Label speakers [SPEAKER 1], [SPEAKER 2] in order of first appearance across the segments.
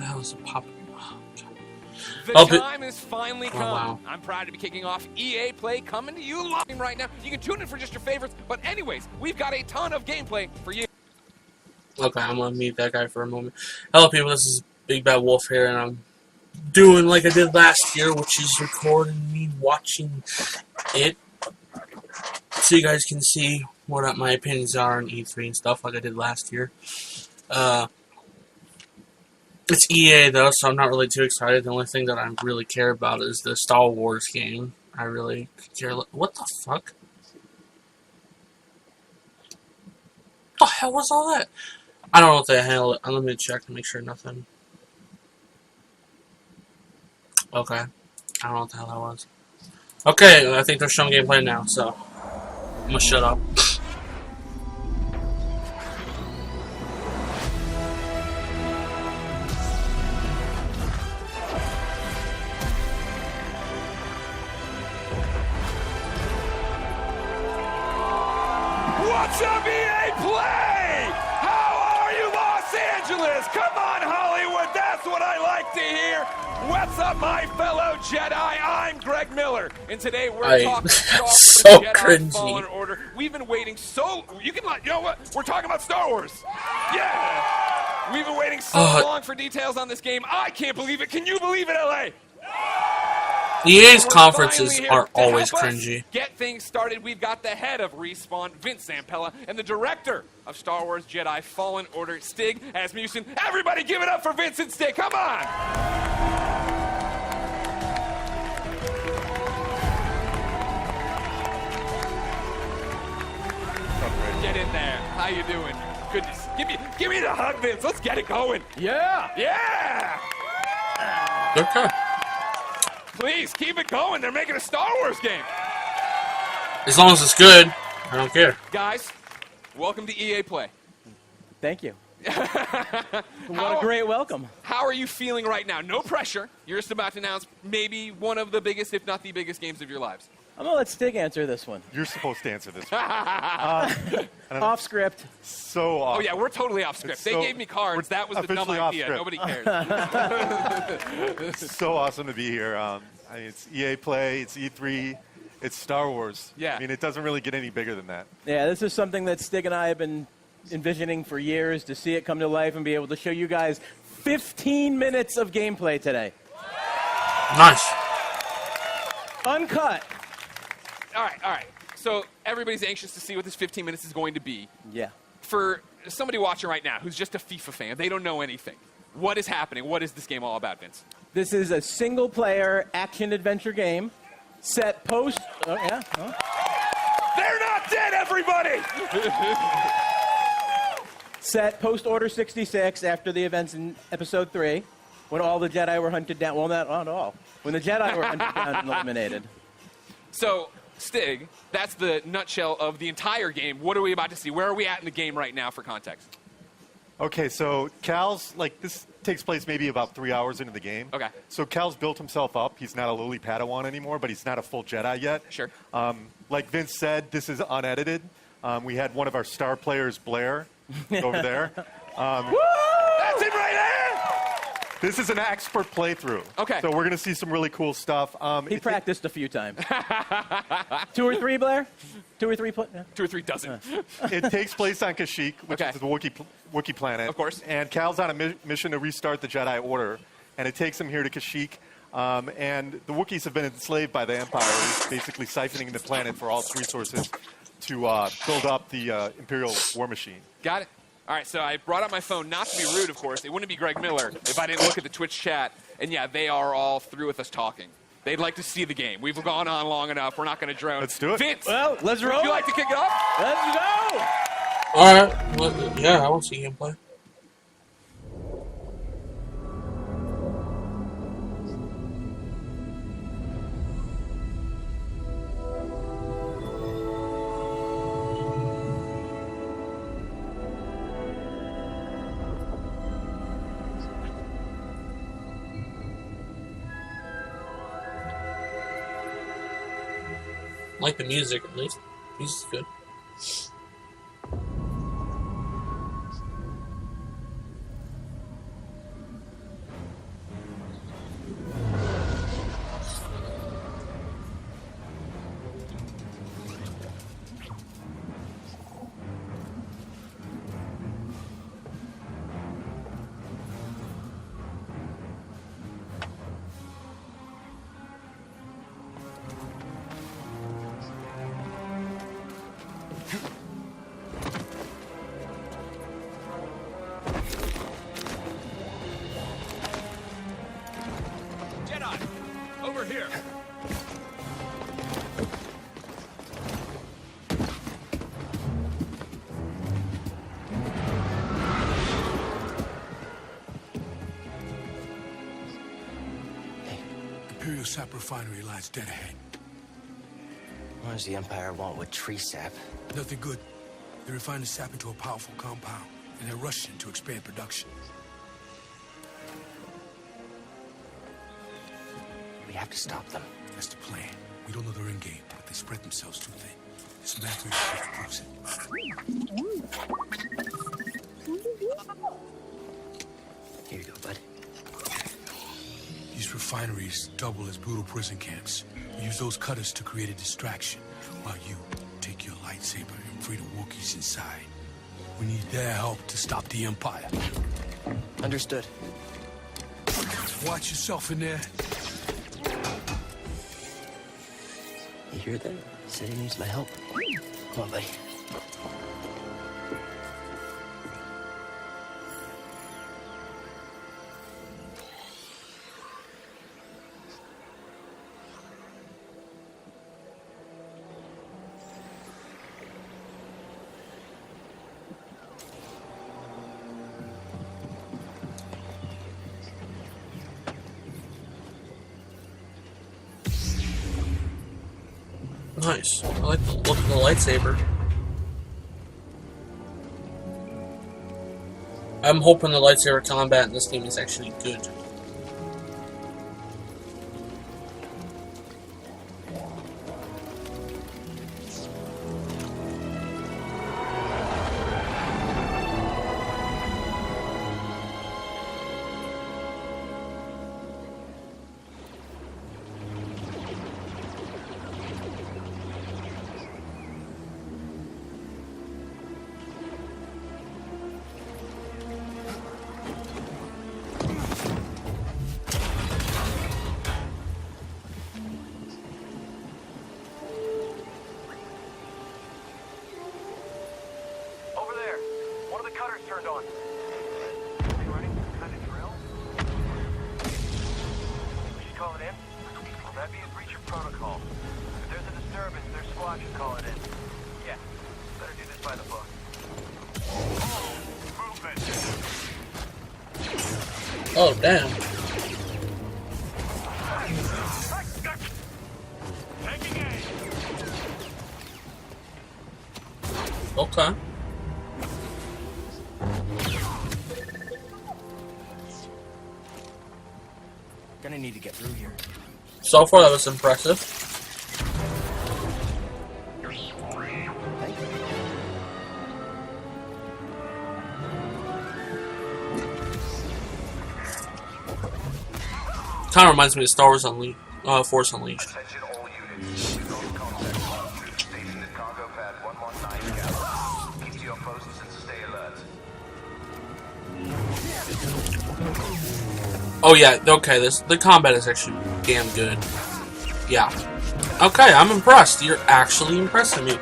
[SPEAKER 1] the hell is a pop?
[SPEAKER 2] The time is finally come.
[SPEAKER 1] Wow.
[SPEAKER 2] I'm proud to be kicking off EA Play, coming to you live right now. You can tune in for just your favorites, but anyways, we've got a ton of gameplay for you.
[SPEAKER 1] Okay, I'm gonna mute that guy for a moment. Hello, people. This is Big Bad Wolf here, and I'm doing like I did last year, which is recording me watching it, so you guys can see what my opinions are on E3 and stuff, like I did last year. It's EA though, so I'm not really too excited. The only thing that I really care about is the Star Wars game. I really care. What the fuck? What the hell was all that? I don't know what the hell. Let me check to make sure nothing. Okay. I don't know what the hell that was. Okay, I think they're showing gameplay now, so I'm gonna shut up.
[SPEAKER 2] What's up, EA Play? How are you, Los Angeles? Come on, Hollywood. That's what I like to hear. What's up, my fellow Jedi? I'm Greg Miller, and today we're talking
[SPEAKER 1] so
[SPEAKER 2] Jedi
[SPEAKER 1] cringy.
[SPEAKER 2] Fallen Order. We've been waiting so... You know what? We're talking about Star Wars. Yeah. We've been waiting so long for details on this game. I can't believe it. Can you believe it, LA?
[SPEAKER 1] EA's conferences are always cringy.
[SPEAKER 2] Get things started. We've got the head of Respawn, Vince Zampella, and the director of Star Wars Jedi Fallen Order, Stig Asmussen. Everybody give it up for Vince and Stig. Come on. Get in there. How you doing? Goodness. Give me the hug, Vince. Let's get it going.
[SPEAKER 3] Yeah.
[SPEAKER 2] Yeah.
[SPEAKER 1] Okay.
[SPEAKER 2] Please, keep it going. They're making a Star Wars game.
[SPEAKER 1] As long as it's good, I don't care.
[SPEAKER 2] Guys, welcome to EA Play.
[SPEAKER 3] Thank you. What a great welcome.
[SPEAKER 2] How are you feeling right now? No pressure. You're just about to announce maybe one of the biggest, if not the biggest, games of your lives.
[SPEAKER 3] I'm going to let Stig answer this one.
[SPEAKER 4] You're supposed to answer this one.
[SPEAKER 3] Off script.
[SPEAKER 4] So awesome.
[SPEAKER 2] Oh, yeah, we're totally off script. They gave me cards. That was the dumb idea. Nobody cares.
[SPEAKER 4] It's so awesome to be here. I mean, it's EA Play, it's E3, it's Star Wars.
[SPEAKER 2] Yeah.
[SPEAKER 4] I mean, it doesn't really get any bigger than that.
[SPEAKER 3] Yeah, this is something that Stig and I have been envisioning for years, to see it come to life and be able to show you guys 15 minutes of gameplay today.
[SPEAKER 1] Nice.
[SPEAKER 3] Uncut.
[SPEAKER 2] All right. So everybody's anxious to see what this 15 minutes is going to be.
[SPEAKER 3] Yeah.
[SPEAKER 2] For somebody watching right now who's just a FIFA fan, they don't know anything. What is happening? What is this game all about, Vince?
[SPEAKER 3] This is a single-player action-adventure game set post... Oh, yeah. Oh.
[SPEAKER 2] They're not dead, everybody!
[SPEAKER 3] Set post-Order 66 after the events in Episode 3, when all the Jedi were hunted down. Well, not all. When the Jedi were hunted down and eliminated.
[SPEAKER 2] So, Stig, that's the nutshell of the entire game. What are we about to see? Where are we at in the game right now for context?
[SPEAKER 4] Okay, so Cal's, this takes place maybe about 3 hours into the game.
[SPEAKER 2] Okay.
[SPEAKER 4] So Cal's built himself up. He's not a lowly Padawan anymore, but he's not a full Jedi yet.
[SPEAKER 2] Sure.
[SPEAKER 4] Like Vince said, this is unedited. We had one of our star players, Blair, over there.
[SPEAKER 2] That's it right there!
[SPEAKER 4] This is an expert playthrough.
[SPEAKER 2] Okay.
[SPEAKER 4] So we're going to see some really cool stuff.
[SPEAKER 3] He practiced a few times. 2 or 3, Blair? 2 or 3? Yeah.
[SPEAKER 2] 2 or 3 dozen.
[SPEAKER 4] It takes place on Kashyyyk, which
[SPEAKER 2] Okay.
[SPEAKER 4] is the Wookiee planet.
[SPEAKER 2] Of course.
[SPEAKER 4] And Cal's on a mission to restart the Jedi Order, and it takes him here to Kashyyyk. And the Wookiees have been enslaved by the Empire, who's basically siphoning the planet for all its resources to build up the Imperial war machine.
[SPEAKER 2] Got it. All right, so I brought up my phone, not to be rude, of course. It wouldn't be Greg Miller if I didn't look at the Twitch chat. And, yeah, they are all through with us talking. They'd like to see the game. We've gone on long enough. We're not going to drone.
[SPEAKER 4] Let's do it.
[SPEAKER 2] Vince,
[SPEAKER 3] Well, let's roll.
[SPEAKER 2] would you like to kick it off?
[SPEAKER 3] Let's go.
[SPEAKER 1] All right. Well, yeah, I want to see gameplay. I like the music, at least. Music's good.
[SPEAKER 5] Imperial sap refinery lies dead ahead.
[SPEAKER 6] What does the Empire want with tree sap?
[SPEAKER 5] Nothing good. They refine the sap into a powerful compound, and they're rushing to expand production.
[SPEAKER 6] We have to stop them.
[SPEAKER 5] That's the plan. We don't know their end game, but they spread themselves too thin. This macro shift proves it.
[SPEAKER 6] Here you go, bud.
[SPEAKER 5] These refineries double as brutal prison camps. We use those cutters to create a distraction, while you take your lightsaber and free the Wookiees inside. We need their help to stop the Empire.
[SPEAKER 6] Understood.
[SPEAKER 5] Watch yourself in there.
[SPEAKER 6] You hear that? He said he needs my help. Come on, buddy.
[SPEAKER 1] Nice. I like the look of the lightsaber. I'm hoping the lightsaber combat in this game is actually good.
[SPEAKER 7] turned on. Are you running some kind of drill? We should call it in? Well, that'd be a breach of protocol. If there's a disturbance, their squad should call it in. Yeah, better do this by the book. Movement!
[SPEAKER 1] Oh, damn.
[SPEAKER 7] Taking aim!
[SPEAKER 1] Okay.
[SPEAKER 6] Gonna need to get through here.
[SPEAKER 1] So far, that was impressive. Kind of reminds me of Star Wars Force Unleashed.
[SPEAKER 7] Attention all units. Resolve contact one. Station at cargo pad 119 Gap. Keep to your posts and stay alert.
[SPEAKER 1] Oh yeah, okay, the combat is actually damn good. Yeah. Okay, I'm impressed. You're actually impressing me.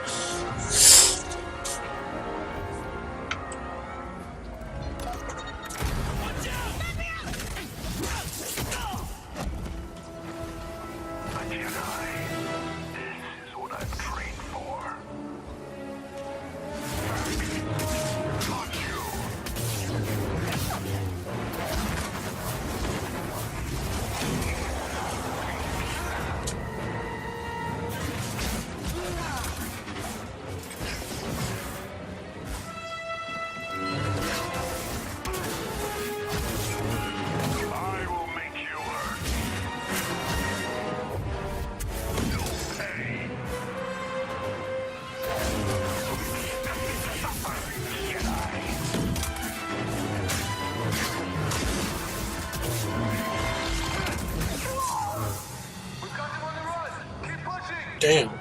[SPEAKER 1] Damn.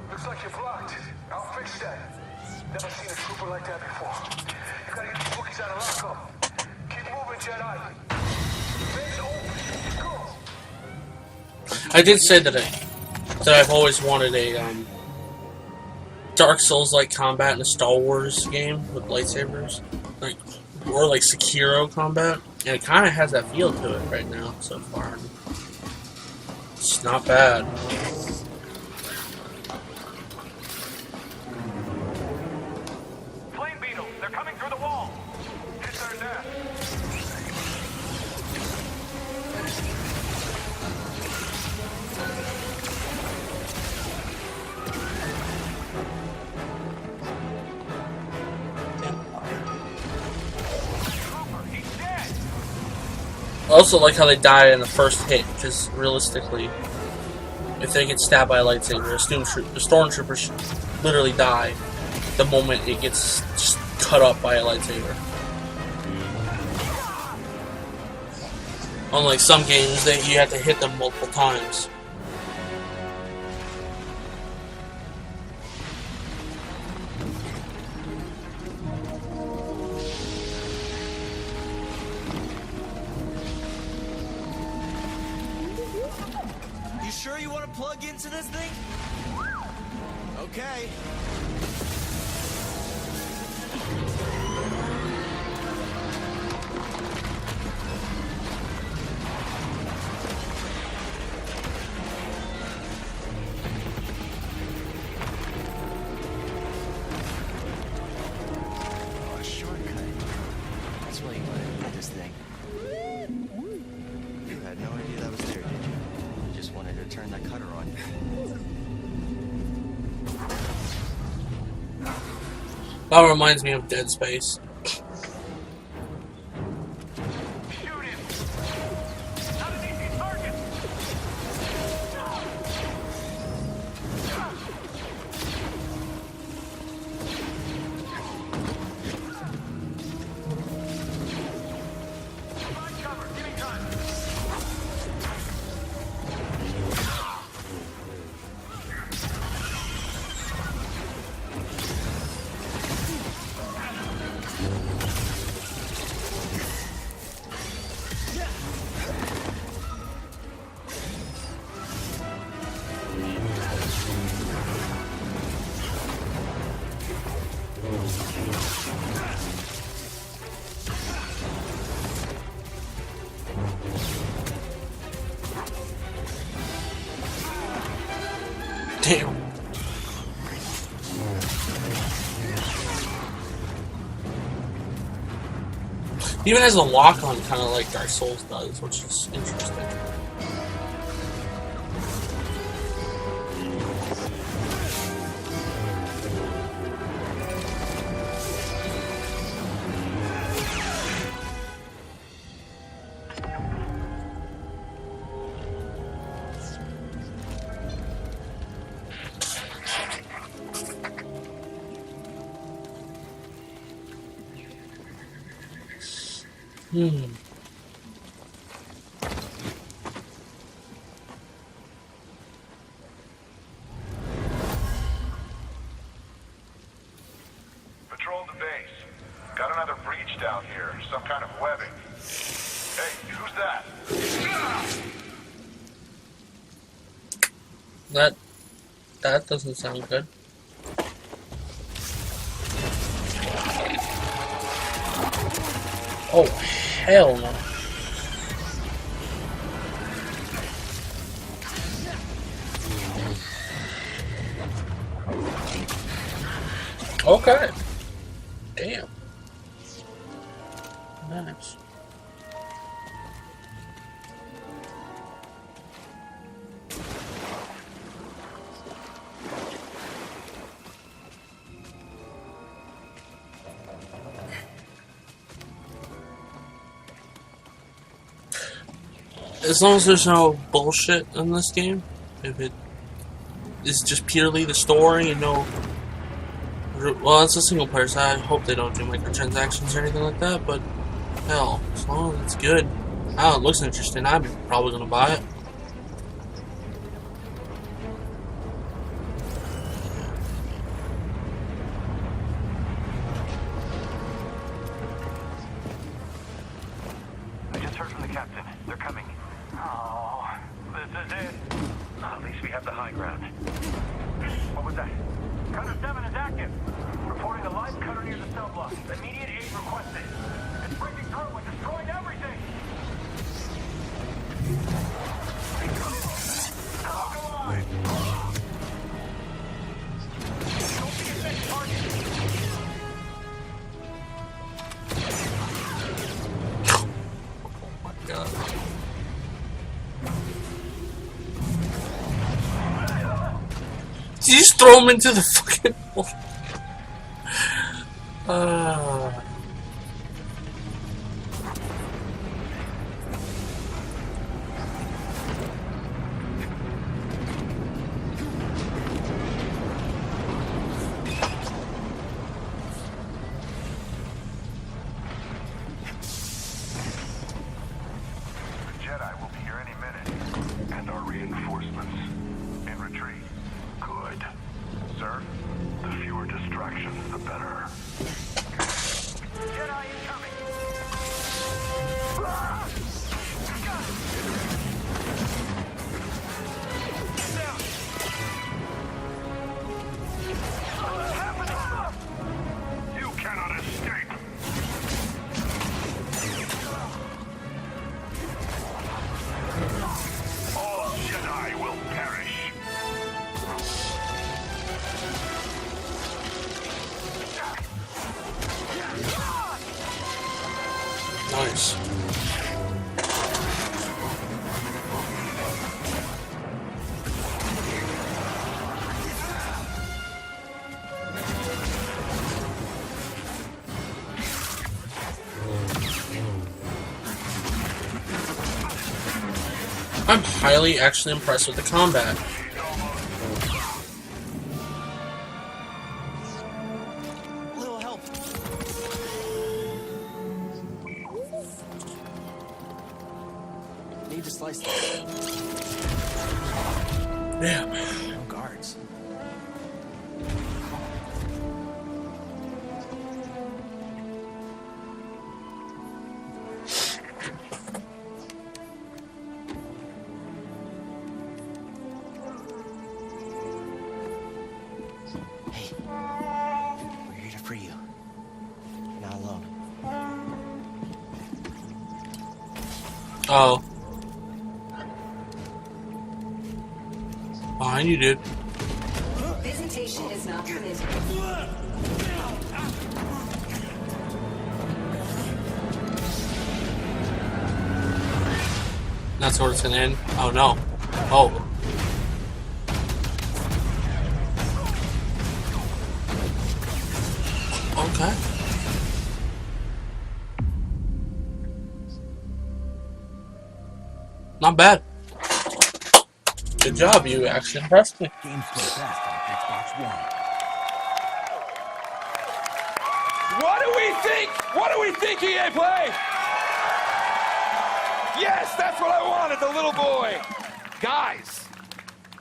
[SPEAKER 7] Looks like you're blocked. I'll fix that. Never seen a trooper like that before. You gotta get these Wookiees out of lockup. Keep moving, Jedi. Vents open. Go.
[SPEAKER 1] I did say that I've always wanted a Dark Souls-like combat in a Star Wars game with lightsabers, or like Sekiro combat, and it kind of has that feel to it right now so far. It's not bad.
[SPEAKER 7] Flame beetles, they're coming through the wall. Hit their nest.
[SPEAKER 1] also like how they die in the first hit, because realistically, if they get stabbed by a lightsaber, a stormtrooper should literally die the moment it gets just cut up by a lightsaber. Unlike some games, that you have to hit them multiple times.
[SPEAKER 8] You sure you want to plug into this thing? Okay.
[SPEAKER 6] Oh, a shortcut. That's why you wanted to do this thing. You had no idea that was there, did you? You just wanted to turn that cutter on.
[SPEAKER 1] That reminds me of Dead Space. Damn. Even has a lock on, kind of like Dark Souls does, which is interesting.
[SPEAKER 7] Patrol the base. Got another breach down here. Some kind of webbing. Hey, who's that?
[SPEAKER 1] That doesn't sound good. Oh, hell no. Okay. Damn. Nice. As long as there's no bullshit in this game, if it is just purely the story and no... Well, it's a single player, so I hope they don't do microtransactions or anything like that, but hell, as long as it's good. I don't know, it looks interesting, I'm probably gonna buy it.
[SPEAKER 7] I just heard from the captain. They're coming. Oh, this is it. At least we have the high ground. What was that? Cutter 7 is active. Reporting a live cutter near the cell block. Immediate aid requested. It's breaking through and destroying everything. Oh, come on. Don't be a big target.
[SPEAKER 1] God. Did you just throw him into the fucking hole?
[SPEAKER 7] distraction, the better. Jedi incoming. You cannot escape. All Jedi will perish.
[SPEAKER 1] Nice. I'm highly actually impressed with the combat.
[SPEAKER 8] Little help. Need to slice this.
[SPEAKER 1] Damn.
[SPEAKER 8] No guards. Hey, we're here to free you. You're not alone.
[SPEAKER 1] Oh. Behind you, dude.
[SPEAKER 9] Visitation is not permitted.
[SPEAKER 1] That's where it's gonna end. Oh no. Oh. Okay. Not bad. Good job, you actually impressed me.
[SPEAKER 10] Games play best on Xbox One.
[SPEAKER 2] What do we think? What do we think, EA Play? Yes, that's what I wanted, the little boy. Guys,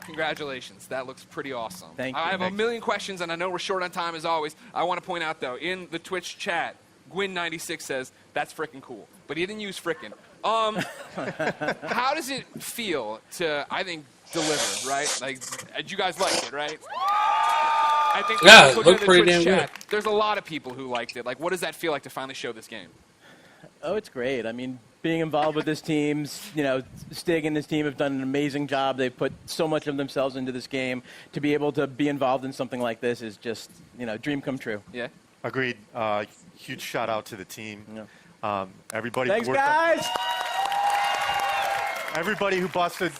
[SPEAKER 2] congratulations. That looks pretty awesome.
[SPEAKER 3] Thank you.
[SPEAKER 2] I have a million questions, and I know we're short on time as always. I want to point out, though, in the Twitch chat, Gwyn96 says, that's frickin' cool. But he didn't use frickin'. How does it feel to, I think, deliver, right? Like, you guys liked it, right? I think
[SPEAKER 1] Yeah, it
[SPEAKER 2] looking
[SPEAKER 1] looked
[SPEAKER 2] at the
[SPEAKER 1] pretty
[SPEAKER 2] Twitch
[SPEAKER 1] damn
[SPEAKER 2] chat, there's a lot of people who liked it. Like, what does that feel like to finally show this game?
[SPEAKER 3] Oh, it's great. I mean, being involved with this team, Stig and his team have done an amazing job. They've put so much of themselves into this game. To be able to be involved in something like this is just, dream come true.
[SPEAKER 2] Yeah?
[SPEAKER 4] Agreed. Huge shout out to the team.
[SPEAKER 3] Yeah.
[SPEAKER 4] Everybody.
[SPEAKER 3] Thanks,
[SPEAKER 4] who worked
[SPEAKER 3] guys!
[SPEAKER 4] everybody who busted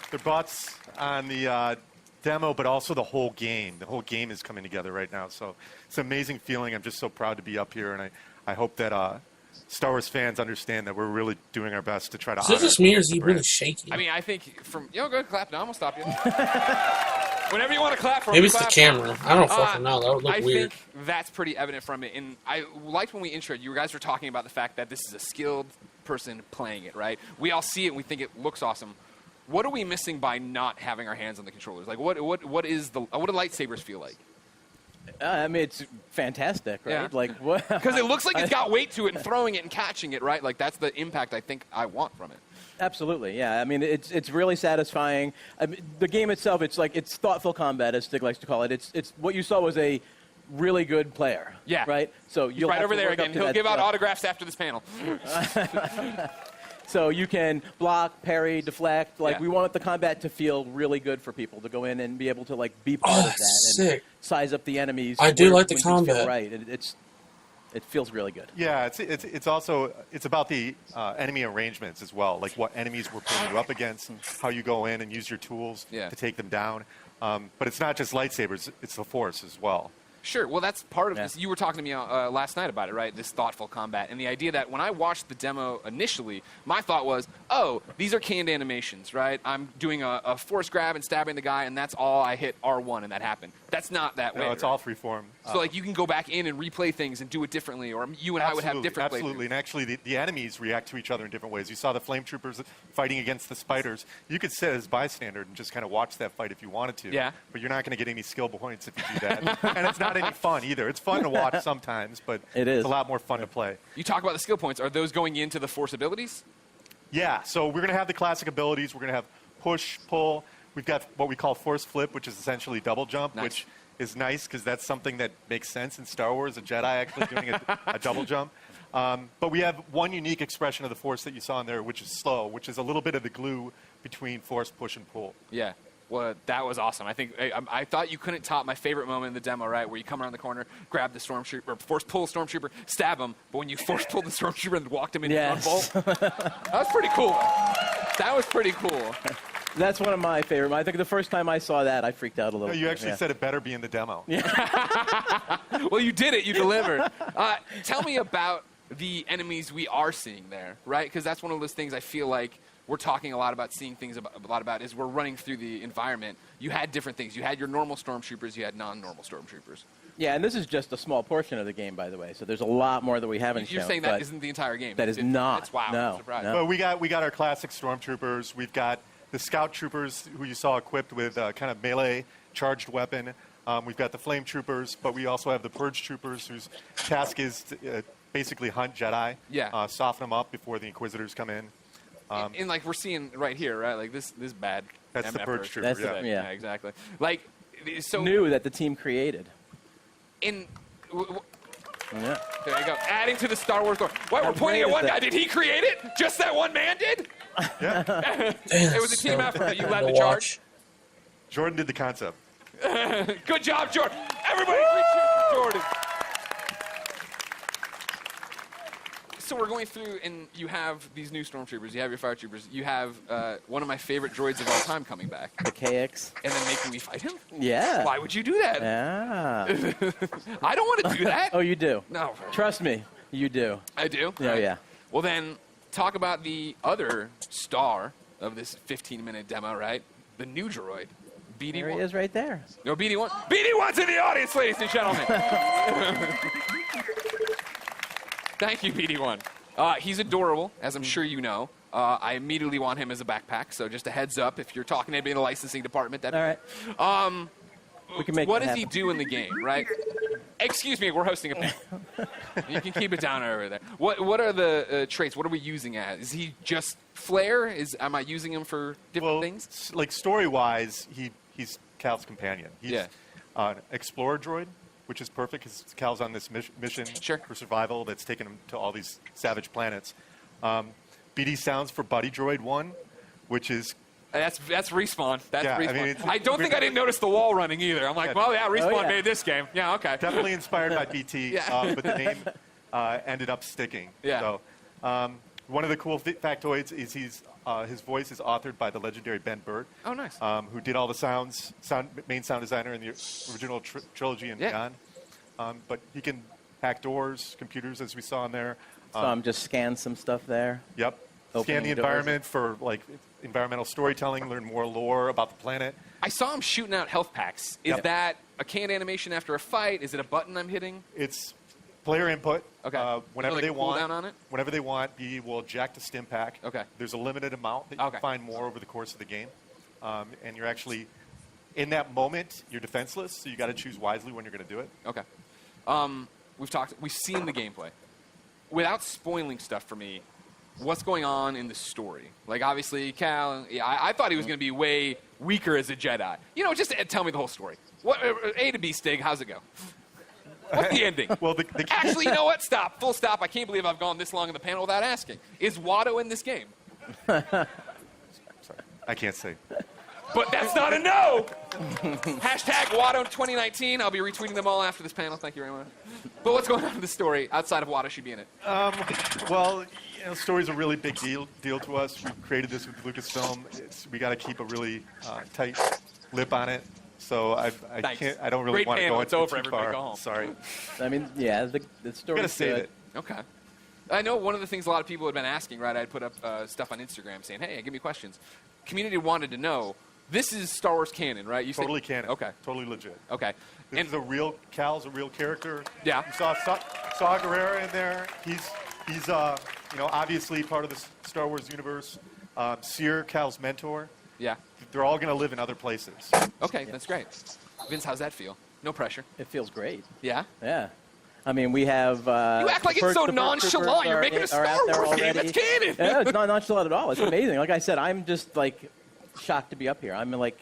[SPEAKER 4] their butts on the demo, but also the whole game. The whole game is coming together right now. So it's an amazing feeling. I'm just so proud to be up here, and I hope that Star Wars fans understand that we're really doing our best to try to.
[SPEAKER 1] Is it just me or is he really shaky?
[SPEAKER 2] I mean, I think from... go ahead, clap now. I'm going to stop you. Whenever you want to clap for
[SPEAKER 1] Maybe
[SPEAKER 2] me,
[SPEAKER 1] it's the
[SPEAKER 2] clap.
[SPEAKER 1] camera. I don't fucking know. That would look
[SPEAKER 2] I
[SPEAKER 1] weird.
[SPEAKER 2] think that's pretty evident from it. And I liked when we introed, you guys were talking about the fact that this is a skilled person playing it, right? We all see it and we think it looks awesome. What are we missing by not having our hands on the controllers? Like, what do lightsabers feel like?
[SPEAKER 3] I mean, it's fantastic, right?
[SPEAKER 2] Yeah.
[SPEAKER 3] Like what?
[SPEAKER 2] Because it looks like it's got weight to it, and throwing it and catching it, right? Like, that's the impact I think I want from it.
[SPEAKER 3] Absolutely, yeah. I mean, it's really satisfying. I mean, the game itself, it's thoughtful combat, as Stig likes to call it. It's what you saw was a really good player.
[SPEAKER 2] Yeah.
[SPEAKER 3] Right. So
[SPEAKER 2] He's
[SPEAKER 3] you'll
[SPEAKER 2] right
[SPEAKER 3] have
[SPEAKER 2] over
[SPEAKER 3] to
[SPEAKER 2] there
[SPEAKER 3] work up
[SPEAKER 2] again.
[SPEAKER 3] to
[SPEAKER 2] He'll
[SPEAKER 3] that
[SPEAKER 2] give out
[SPEAKER 3] stuff.
[SPEAKER 2] autographs after this panel.
[SPEAKER 3] So you can block, parry, deflect. Like,
[SPEAKER 2] Yeah.
[SPEAKER 3] we want the combat to feel really good for people to go in and be able to be part of that
[SPEAKER 1] that's
[SPEAKER 3] and
[SPEAKER 1] sick.
[SPEAKER 3] size up the enemies.
[SPEAKER 1] I do like the
[SPEAKER 3] when things feel
[SPEAKER 1] combat.
[SPEAKER 3] right. It feels really good.
[SPEAKER 4] Yeah, it's also about the enemy arrangements as well, like what enemies we're putting you up against, how you go in and use your tools to take them down. But it's not just lightsabers; it's the Force as well.
[SPEAKER 2] Sure. Well, that's part of
[SPEAKER 3] Yeah.
[SPEAKER 2] this. You were talking to me last night about it, right? This thoughtful combat. And the idea that when I watched the demo initially, my thought was,
[SPEAKER 11] oh, these are canned animations, right? I'm doing a force grab and stabbing the guy, and that's all. I hit R1 and that happened. That's not that way.
[SPEAKER 4] No, it's
[SPEAKER 11] right?
[SPEAKER 4] all freeform.
[SPEAKER 11] So like you can go back in and replay things and do it differently, or you and I would have different
[SPEAKER 4] Absolutely, and actually the enemies react to each other in different ways. You saw the flame troopers fighting against the spiders. You could sit as bystander and just kind of watch that fight if you wanted to.
[SPEAKER 11] Yeah.
[SPEAKER 4] But you're not going to get any skill points if you do that. And it's not any fun either. It's fun to watch sometimes, but it's a lot more fun to play.
[SPEAKER 11] You talk about the skill points. Are those going into the force abilities?
[SPEAKER 4] Yeah, so we're going to have the classic abilities. We're going to have push, pull. We've got what we call force flip, which is essentially double jump, which is nice because that's something that makes sense in Star Wars, a Jedi actually doing a double jump. But we have one unique expression of the force that you saw in there, which is slow, which is a little bit of the glue between force, push, and pull.
[SPEAKER 11] Yeah. Well, that was awesome. I think I thought you couldn't top my favorite moment in the demo, right? Where you come around the corner, grab the stormtrooper, or force pull the stormtrooper, stab him, but when you force pulled the stormtrooper and walked him into one bolt, that was pretty cool. That was pretty cool.
[SPEAKER 3] That's one of my favorite. I think the first time I saw that, I freaked out a little.
[SPEAKER 4] No, you actually said it better be in the demo.
[SPEAKER 11] Well, you did it. You delivered. Tell me about the enemies we are seeing there, right? Because that's one of those things I feel like we're talking a lot about, seeing things a lot about, is we're running through the environment. You had different things. You had your normal stormtroopers. You had non-normal stormtroopers.
[SPEAKER 3] Yeah, and this is just a small portion of the game, by the way. So there's a lot more that we haven't shown.
[SPEAKER 11] You're saying that isn't the entire game?
[SPEAKER 3] That is not.
[SPEAKER 11] That's wow.
[SPEAKER 3] No,
[SPEAKER 11] I'm surprised.
[SPEAKER 3] no.
[SPEAKER 4] But we got our classic stormtroopers. We've got the scout troopers who you saw equipped with kind of melee charged weapon. We've got the flame troopers, but we also have the purge troopers whose task is to basically hunt Jedi, soften them up before the Inquisitors come in.
[SPEAKER 11] And like we're seeing right here, right? Like this bad.
[SPEAKER 4] That's
[SPEAKER 11] MF
[SPEAKER 4] the purge trooper.
[SPEAKER 3] That's
[SPEAKER 11] yeah, exactly. Like so
[SPEAKER 3] new that the team created.
[SPEAKER 11] In
[SPEAKER 3] Yeah.
[SPEAKER 11] there you go. Adding to the Star Wars lore. Wait, we're pointing at one guy. Did he create it? Just that one man did?
[SPEAKER 4] Yeah.
[SPEAKER 11] It was a team effort that you led the charge.
[SPEAKER 4] Jordan did the concept.
[SPEAKER 11] Good job, Jordan. Everybody, great cheers for Jordan. So we're going through, and you have these new stormtroopers. You have your fire troopers. You have one of my favorite droids of all time coming back.
[SPEAKER 3] The KX.
[SPEAKER 11] And then making me fight him?
[SPEAKER 3] Yeah.
[SPEAKER 11] Why would you do that?
[SPEAKER 3] Yeah.
[SPEAKER 11] I don't want to do that.
[SPEAKER 3] Oh, you do?
[SPEAKER 11] No.
[SPEAKER 3] Trust me, you do.
[SPEAKER 11] I do?
[SPEAKER 3] Oh, yeah.
[SPEAKER 11] Well, then, talk about the other star of this 15-minute demo, right? The new droid, BD1.
[SPEAKER 3] There he is right there.
[SPEAKER 11] No, BD1. BD1's in the audience, ladies and gentlemen. Thank you, BD1. He's adorable, as I'm sure you know. I immediately want him as a backpack, so just a heads up if you're talking to anybody in the licensing department.
[SPEAKER 3] All right. We can make
[SPEAKER 11] what
[SPEAKER 3] that
[SPEAKER 11] does he
[SPEAKER 3] happen.
[SPEAKER 11] do in the game, right? Excuse me, we're hosting a panel. You can keep it down over there. What are the traits? What are we using as? Is he just flair? Am I using him for different things?
[SPEAKER 4] Like story-wise, he's Cal's companion. He's an explorer droid, which is perfect because Cal's on this mission for survival that's taken him to all these savage planets. BD sounds for Buddy Droid 1, which is...
[SPEAKER 11] That's Respawn. That's Respawn.
[SPEAKER 4] I mean,
[SPEAKER 11] I don't think I didn't notice the wall running either. I'm like, well, yeah, Respawn made this game. Yeah, okay.
[SPEAKER 4] Definitely inspired by BT, but the name ended up sticking.
[SPEAKER 11] Yeah.
[SPEAKER 4] So one of the cool factoids is his voice is authored by the legendary Ben Burt.
[SPEAKER 11] Oh, nice.
[SPEAKER 4] Who did all the main sound designer in the original trilogy and beyond. But he can hack doors, computers, as we saw in there.
[SPEAKER 3] So just scan some stuff there.
[SPEAKER 4] Yep. Scan the environment for like environmental storytelling, learn more lore about the planet.
[SPEAKER 11] I saw him shooting out health packs. Is that a canned animation after a fight? Is it a button I'm hitting?
[SPEAKER 4] It's player input.
[SPEAKER 11] Okay.
[SPEAKER 4] Whenever
[SPEAKER 11] like
[SPEAKER 4] they want.
[SPEAKER 11] Cooldown on it?
[SPEAKER 4] Whenever they want, BD will eject a stim pack.
[SPEAKER 11] Okay.
[SPEAKER 4] There's a limited amount that you can find more over the course of the game, and you're actually in that moment. You're defenseless, so you got to choose wisely when you're going to do it.
[SPEAKER 11] Okay. We've seen the gameplay. Without spoiling stuff for me, what's going on in the story? Like, obviously, Cal, I thought he was going to be way weaker as a Jedi. You know, just tell me the whole story. What A to B, Stig, how's it go? What's the ending?
[SPEAKER 4] Well,
[SPEAKER 11] actually, you know what? Stop. Full stop. I can't believe I've gone this long in the panel without asking. Is Watto in this game?
[SPEAKER 4] Sorry, I can't say.
[SPEAKER 11] But that's not a no! Hashtag Watto 2019. I'll be retweeting them all after this panel. Thank you very much. But what's going on in the story outside of Watto should be in it?
[SPEAKER 4] Well, story's a really big deal to us. We created this with Lucasfilm. We got to keep a really tight lip on it. So I don't really want to go into it too far.
[SPEAKER 11] Go home.
[SPEAKER 4] Sorry.
[SPEAKER 3] I mean, yeah, the story.
[SPEAKER 4] Gotta save it.
[SPEAKER 11] Okay. I know one of the things a lot of people had been asking, right? I'd put up stuff on Instagram saying, hey, give me questions. Community wanted to know, this is Star Wars canon, right? You
[SPEAKER 4] Totally canon.
[SPEAKER 11] Okay.
[SPEAKER 4] Totally legit.
[SPEAKER 11] Okay.
[SPEAKER 4] This is a real, Cal's a real character.
[SPEAKER 11] Yeah.
[SPEAKER 4] You saw Saw Gerrera in there. He's obviously part of the Star Wars universe. Seer, Cal's mentor.
[SPEAKER 11] Yeah.
[SPEAKER 4] They're all going to live in other places.
[SPEAKER 11] Okay, that's great. Vince, how's that feel? No pressure.
[SPEAKER 3] It feels great.
[SPEAKER 11] Yeah?
[SPEAKER 3] Yeah. I mean, we have.
[SPEAKER 11] You act like it's so nonchalant. You're making a Star Wars game. It's canon.
[SPEAKER 3] Yeah, it's not nonchalant at all. It's amazing. Like I said, I'm just like shocked to be up here. I'm like.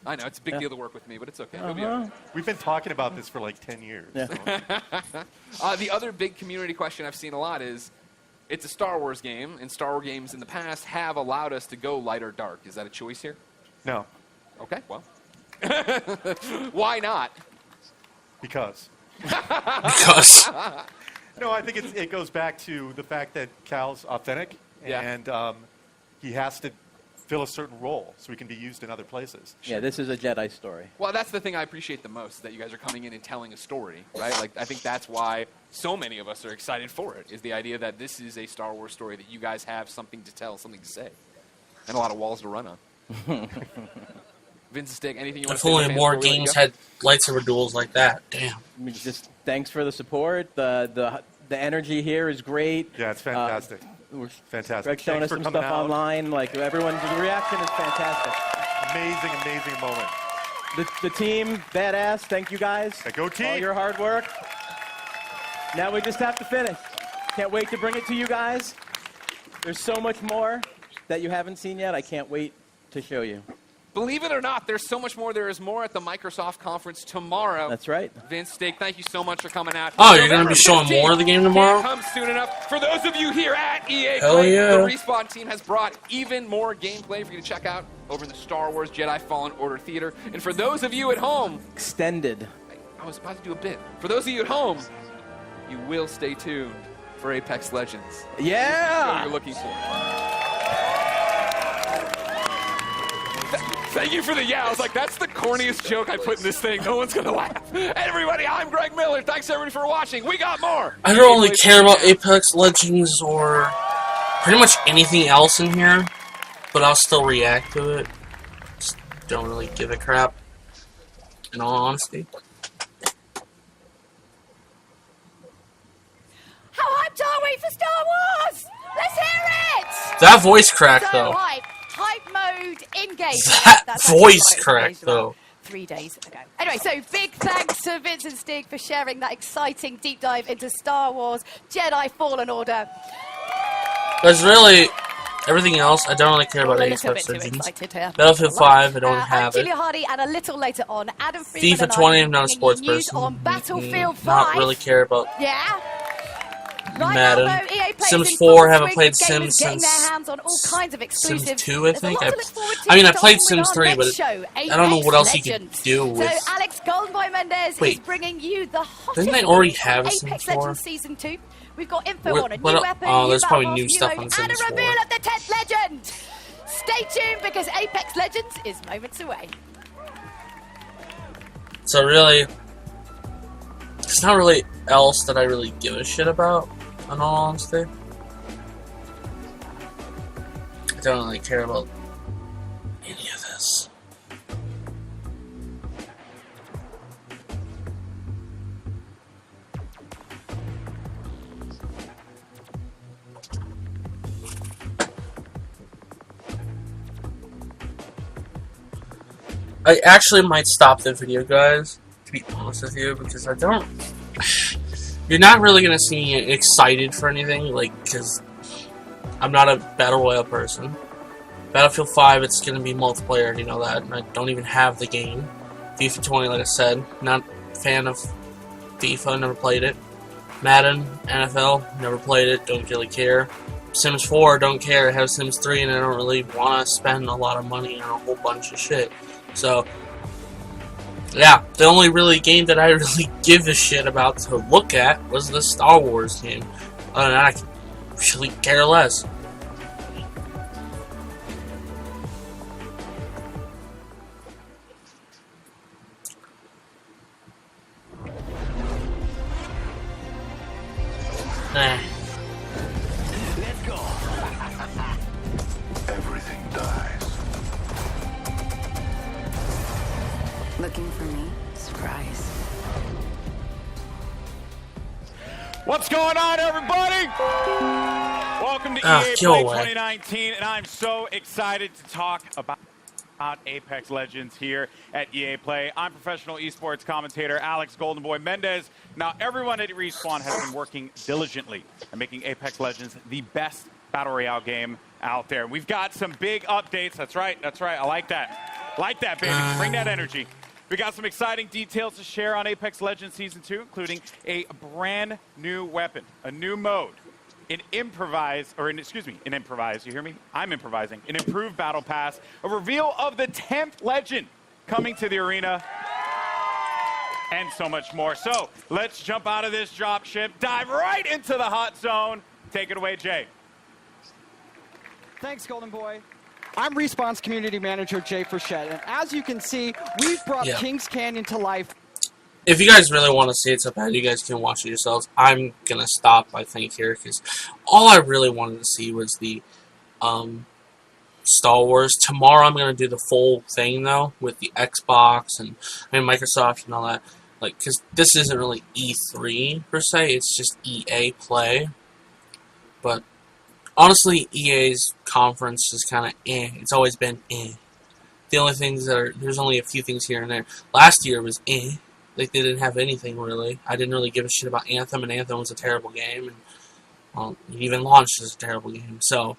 [SPEAKER 11] I know it's a big deal to work with me, but it's okay. You'll be all right.
[SPEAKER 4] We've been talking about this for like 10 years.
[SPEAKER 3] Yeah.
[SPEAKER 4] So.
[SPEAKER 11] The other big community question I've seen a lot is, it's a Star Wars game, and Star Wars games in the past have allowed us to go light or dark. Is that a choice here?
[SPEAKER 4] No.
[SPEAKER 11] Okay, well. Why not?
[SPEAKER 4] Because.
[SPEAKER 1] Because.
[SPEAKER 4] No, I think it goes back to the fact that Cal's authentic,
[SPEAKER 11] Yeah.
[SPEAKER 4] and he has to fill a certain role so he can be used in other places.
[SPEAKER 3] Yeah, this is a Jedi story.
[SPEAKER 11] Well, that's the thing I appreciate the most, that you guys are coming in and telling a story, right? Like, I think that's why so many of us are excited for it, is the idea that this is a Star Wars story, that you guys have something to tell, something to say, and a lot of walls to run on. Vince Stick, anything you want
[SPEAKER 1] If
[SPEAKER 11] to say?
[SPEAKER 1] only more games had lightsaber duels like that. Damn.
[SPEAKER 3] I mean, just thanks for the support. The energy here is great.
[SPEAKER 4] Yeah, it's fantastic.
[SPEAKER 3] We're
[SPEAKER 4] Fantastic.
[SPEAKER 3] Greg showing us
[SPEAKER 4] Thanks for
[SPEAKER 3] some
[SPEAKER 4] coming
[SPEAKER 3] stuff
[SPEAKER 4] out.
[SPEAKER 3] online. Like everyone's reaction is fantastic.
[SPEAKER 4] Amazing moment.
[SPEAKER 3] The team, badass. Thank you guys.
[SPEAKER 4] Yeah, go team.
[SPEAKER 3] All your hard work. Now we just have to finish. Can't wait to bring it to you guys. There's so much more that you haven't seen yet. I can't wait to show you.
[SPEAKER 11] Believe it or not, there's so much more. There is more at the Microsoft conference tomorrow.
[SPEAKER 3] That's right.
[SPEAKER 11] Vince Steak, thank you so much for coming out.
[SPEAKER 1] Oh, you're going to be showing more of the game tomorrow?
[SPEAKER 11] Can't come soon enough. For those of you here at EA
[SPEAKER 1] Hell
[SPEAKER 11] Play,
[SPEAKER 1] yeah.
[SPEAKER 11] the Respawn team has brought even more gameplay for you to check out over in the Star Wars Jedi Fallen Order Theater. And for those of you at home,
[SPEAKER 3] Extended.
[SPEAKER 11] I was about to do a bit. For those of you at home, you will stay tuned for Apex Legends.
[SPEAKER 3] Yeah!
[SPEAKER 11] What you're looking for. Thank you for the yeah. I was like, that's the corniest joke I put in this thing. No one's going to laugh. Hey, everybody, I'm Greg Miller. Thanks, everybody, for watching. We got more.
[SPEAKER 1] I don't really care about Apex Legends or pretty much anything else in here, but I'll still react to it. Just don't really give a crap, in all honesty.
[SPEAKER 12] How hyped are we for Star Wars? Let's hear it!
[SPEAKER 1] That voice crack,
[SPEAKER 12] So
[SPEAKER 1] though.
[SPEAKER 12] hype. Hype mode in-game.
[SPEAKER 1] That
[SPEAKER 12] That's
[SPEAKER 1] voice
[SPEAKER 12] actually
[SPEAKER 1] crack,
[SPEAKER 12] raised about
[SPEAKER 1] though.
[SPEAKER 12] 3 days ago. Anyway, so big thanks to Vince and Stig for sharing that exciting deep dive into Star Wars Jedi Fallen Order.
[SPEAKER 1] There's really everything else. I don't really care about
[SPEAKER 12] A little
[SPEAKER 1] Apex
[SPEAKER 12] bit too
[SPEAKER 1] Legends.
[SPEAKER 12] excited here.
[SPEAKER 1] Battlefield 5, I don't
[SPEAKER 12] I'm
[SPEAKER 1] have it.
[SPEAKER 12] Julia Hardy, and a little later on, Adam Freeman
[SPEAKER 1] FIFA
[SPEAKER 12] and I
[SPEAKER 1] 20,
[SPEAKER 12] will
[SPEAKER 1] I'm not a
[SPEAKER 12] be
[SPEAKER 1] sports
[SPEAKER 12] bringing you news
[SPEAKER 1] person.
[SPEAKER 12] on Battlefield 5.
[SPEAKER 1] Not really care about
[SPEAKER 12] Yeah. Right
[SPEAKER 1] Madden.
[SPEAKER 12] now, though, EA Play
[SPEAKER 1] Sims
[SPEAKER 12] is in
[SPEAKER 1] 4,
[SPEAKER 12] full
[SPEAKER 1] haven't
[SPEAKER 12] swing
[SPEAKER 1] played
[SPEAKER 12] with gamers
[SPEAKER 1] Sims
[SPEAKER 12] getting
[SPEAKER 1] since
[SPEAKER 12] their hands on all kinds of exclusives.
[SPEAKER 1] Sims 2, I
[SPEAKER 12] There's a
[SPEAKER 1] think.
[SPEAKER 12] lot to look forward to.
[SPEAKER 1] I mean, I
[SPEAKER 12] Starting
[SPEAKER 1] played
[SPEAKER 12] with
[SPEAKER 1] Sims
[SPEAKER 12] our
[SPEAKER 1] 3, but
[SPEAKER 12] next show,
[SPEAKER 1] I don't know what else you
[SPEAKER 12] Legends.
[SPEAKER 1] could do with...
[SPEAKER 12] So Alex Goldenboy Mendez is
[SPEAKER 1] Wait,
[SPEAKER 12] bringing you the hottest
[SPEAKER 1] didn't they already
[SPEAKER 12] news
[SPEAKER 1] have
[SPEAKER 12] on
[SPEAKER 1] a Sims
[SPEAKER 12] Apex
[SPEAKER 1] 4?
[SPEAKER 12] Legends Season 2. We've got info
[SPEAKER 1] What-
[SPEAKER 12] on a new
[SPEAKER 1] what-
[SPEAKER 12] weapon,
[SPEAKER 1] oh, there's
[SPEAKER 12] new
[SPEAKER 1] probably
[SPEAKER 12] battle
[SPEAKER 1] new
[SPEAKER 12] pass,
[SPEAKER 1] stuff
[SPEAKER 12] new
[SPEAKER 1] on
[SPEAKER 12] mode,
[SPEAKER 1] Sims
[SPEAKER 12] and a
[SPEAKER 1] 4.
[SPEAKER 12] reveal of the 10th legend. Stay tuned because Apex Legends is moments away.
[SPEAKER 1] So really, there's not really else that I really give a shit about, in all honesty. I don't really care about any of this. I actually might stop the video, guys, to be honest with you, because I don't... You're not really going to see me excited for anything, like, because I'm not a Battle Royale person. Battlefield 5, it's going to be multiplayer, I already know that, and I don't even have the game. FIFA 20, like I said, not a fan of FIFA, never played it. Madden, NFL, never played it, don't really care. Sims 4, don't care, I have Sims 3, and I don't really want to spend a lot of money on a whole bunch of shit. So, yeah, the only really game that I really give a shit about to look at was the Star Wars game. Other than that, I could really care less. Nah.
[SPEAKER 2] What's going on, everybody? Welcome to EA
[SPEAKER 1] kill
[SPEAKER 2] Play
[SPEAKER 1] away.
[SPEAKER 2] 2019, and I'm so excited to talk about Apex Legends here at EA Play. I'm professional esports commentator Alex Goldenboy Mendez. Now, everyone at Respawn has been working diligently at making Apex Legends the best Battle Royale game out there. We've got some big updates. That's right. I like that. Like that, baby. Bring that energy. We got some exciting details to share on Apex Legends Season 2, including a brand new weapon, a new mode, an improvise, you hear me? I'm improvising. An improved battle pass, a reveal of the 10th legend coming to the arena, and so much more. So let's jump out of this drop ship, dive right into the hot zone. Take it away, Jay.
[SPEAKER 13] Thanks, Golden Boy. I'm Respawn's community manager, Jay Frechette, and as you can see, we've brought Kings Canyon to life.
[SPEAKER 1] If you guys really want to see it so bad, you guys can watch it yourselves. I'm going to stop, I think, here, because all I really wanted to see was the Star Wars. Tomorrow I'm going to do the full thing, though, with the Xbox and Microsoft and all that. Like, because this isn't really E3, per se, it's just EA Play. But honestly, EA's conference is kind of eh. It's always been eh. The only things there's only a few things here and there. Last year was eh. Like, they didn't have anything, really. I didn't really give a shit about Anthem, and Anthem was a terrible game. And, well, it even launched as a terrible game. So,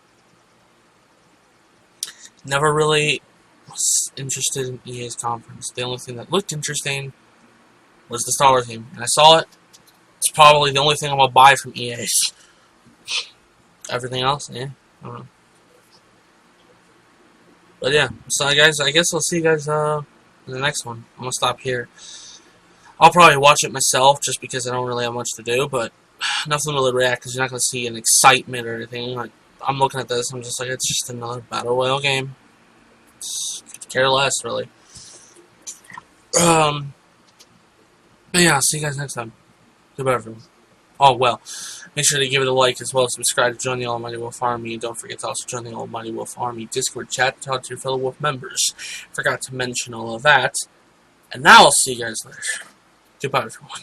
[SPEAKER 1] never really was interested in EA's conference. The only thing that looked interesting was the Star Wars game. And I saw it. It's probably the only thing I'm going to buy from EA. Everything else, I don't know. But yeah, so guys, I guess I'll see you guys in the next one. I'm going to stop here. I'll probably watch it myself just because I don't really have much to do, but nothing really react because you're not going to see an excitement or anything. Like, I'm looking at this, I'm just like, it's just another Battle Royale game. Could care less, really. But yeah, I'll see you guys next time. Goodbye, everyone. Oh, well, make sure to give it a like as well as subscribe to join the Almighty Wolf Army. And don't forget to also join the Almighty Wolf Army Discord chat to talk to your fellow Wolf members. Forgot to mention all of that. And now I'll see you guys later. Goodbye, everyone.